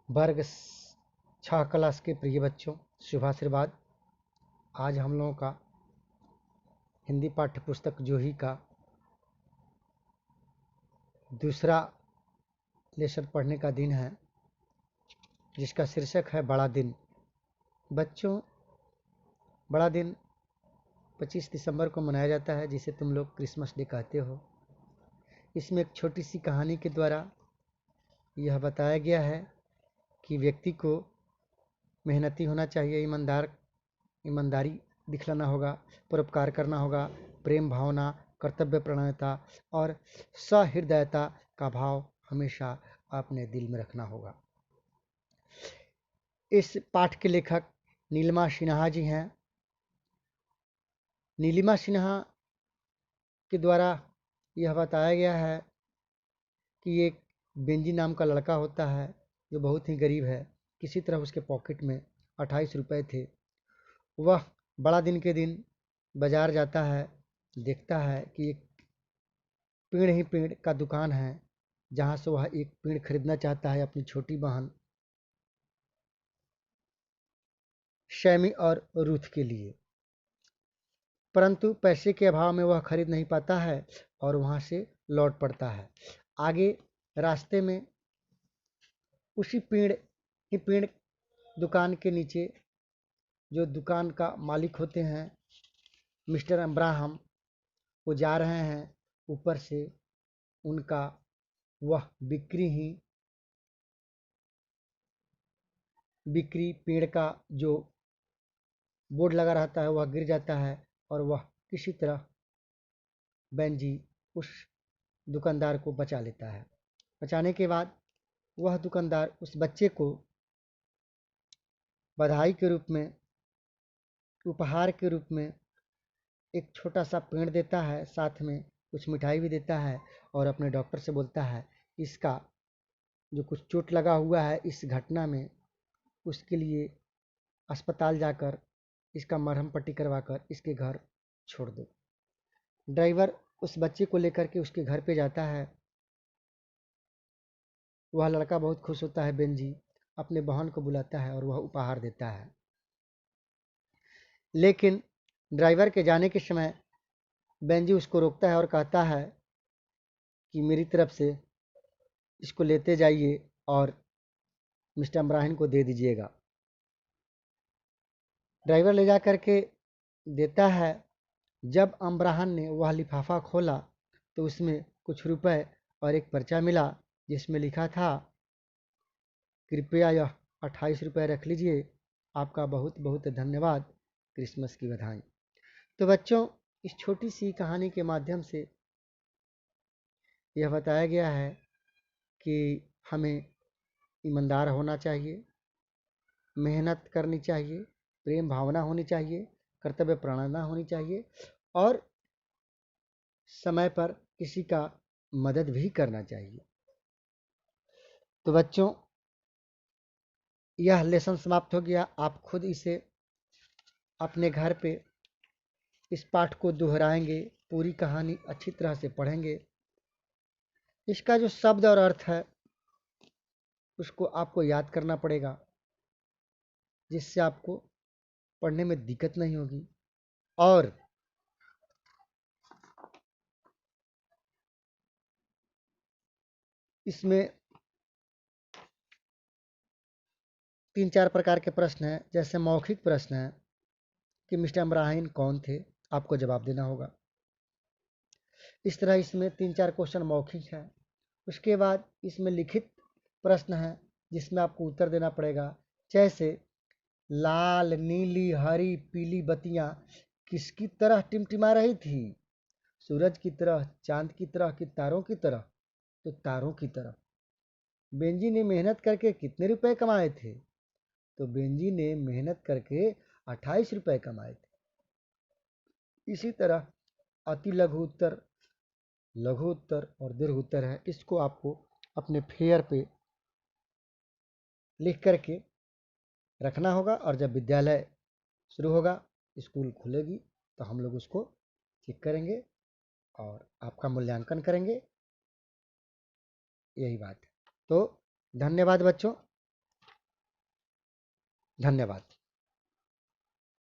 वर्ग 6 क्लास के प्रिय बच्चों, शुभ आशीर्वाद। आज हम लोगों का हिंदी पाठ्य पुस्तक जोही का दूसरा लेसन पढ़ने का दिन है, जिसका शीर्षक है बड़ा दिन। बच्चों, बड़ा दिन 25 दिसंबर को मनाया जाता है, जिसे तुम लोग क्रिसमस डे कहते हो। इसमें एक छोटी सी कहानी के द्वारा यह बताया गया है कि व्यक्ति को मेहनती होना चाहिए, ईमानदारी दिखलाना होगा, परोपकार करना होगा, प्रेम भावना, कर्तव्य प्रणायता और सहृदयता का भाव हमेशा अपने दिल में रखना होगा। इस पाठ के लेखक नीलिमा सिन्हा जी हैं। नीलिमा सिन्हा के द्वारा यह बताया गया है कि एक बेंजी नाम का लड़का होता है जो बहुत ही गरीब है। किसी तरह उसके पॉकेट में 28 रुपये थे। वह बड़ा दिन के दिन बाजार जाता है, देखता है कि एक पेड़ ही पेड़ का दुकान है, जहाँ से वह एक पेड़ खरीदना चाहता है अपनी छोटी बहन शैमी और रूथ के लिए। परंतु पैसे के अभाव में वह खरीद नहीं पाता है और वहाँ से लौट पड़ता है। आगे रास्ते में उसी पेड़ दुकान के नीचे जो दुकान का मालिक होते हैं मिस्टर अब्राहम, वो जा रहे हैं। ऊपर से उनका वह बिक्री पेड़ का जो बोर्ड लगा रहता है वह गिर जाता है और वह किसी तरह बेंजी उस दुकानदार को बचा लेता है। बचाने के बाद वह दुकानदार उस बच्चे को बधाई के रूप में, उपहार के रूप में एक छोटा सा पेड़ देता है, साथ में कुछ मिठाई भी देता है और अपने डॉक्टर से बोलता है इसका जो कुछ चोट लगा हुआ है इस घटना में, उसके लिए अस्पताल जाकर इसका मरहम पट्टी करवाकर इसके घर छोड़ दो। ड्राइवर उस बच्चे को लेकर के उसके घर पे जाता है। वह लड़का बहुत खुश होता है। बेंजी अपने बहन को बुलाता है और वह उपहार देता है। लेकिन ड्राइवर के जाने के समय बेंजी उसको रोकता है और कहता है कि मेरी तरफ से इसको लेते जाइए और मिस्टर अब्राहम को दे दीजिएगा। ड्राइवर ले जा करके देता है। जब अम्ब्राहन ने वह लिफाफा खोला तो उसमें कुछ रुपए और एक पर्चा मिला, जिसमें लिखा था कृपया यह 28 रुपये रख लीजिए, आपका बहुत बहुत धन्यवाद, क्रिसमस की बधाई। तो बच्चों, इस छोटी सी कहानी के माध्यम से यह बताया गया है कि हमें ईमानदार होना चाहिए, मेहनत करनी चाहिए, प्रेम भावना होनी चाहिए, कर्तव्य प्रणाली होनी चाहिए और समय पर किसी का मदद भी करना चाहिए। तो बच्चों, यह लेसन समाप्त हो गया। आप खुद इसे अपने घर पे इस पाठ को दोहराएंगे, पूरी कहानी अच्छी तरह से पढ़ेंगे। इसका जो शब्द और अर्थ है उसको आपको याद करना पड़ेगा, जिससे आपको पढ़ने में दिक्कत नहीं होगी। और इसमें 3-4 प्रकार के प्रश्न हैं। जैसे मौखिक प्रश्न है कि मिस्टर अब्राहम कौन थे, आपको जवाब देना होगा। इस तरह इसमें 3-4 क्वेश्चन मौखिक है। उसके बाद इसमें लिखित प्रश्न है जिसमें आपको उत्तर देना पड़ेगा। जैसे लाल, नीली, हरी, पीली बत्तियां किसकी तरह टिमटिमा रही थी? सूरज की तरह, चांद की तरह कि तारों की तरह? तो तारों की तरह। बेंजी ने मेहनत करके कितने रुपए कमाए थे? तो बेंजी ने मेहनत करके 28 रुपए कमाए थे। इसी तरह अति लघु उत्तर, लघु उत्तर और दीर्घ उत्तर है। इसको आपको अपने फेयर पे लिख करके रखना होगा और जब विद्यालय शुरू होगा, स्कूल खुलेगी, तो हम लोग उसको चेक करेंगे और आपका मूल्यांकन करेंगे। यही बात है। तो धन्यवाद बच्चों। धन्यवाद।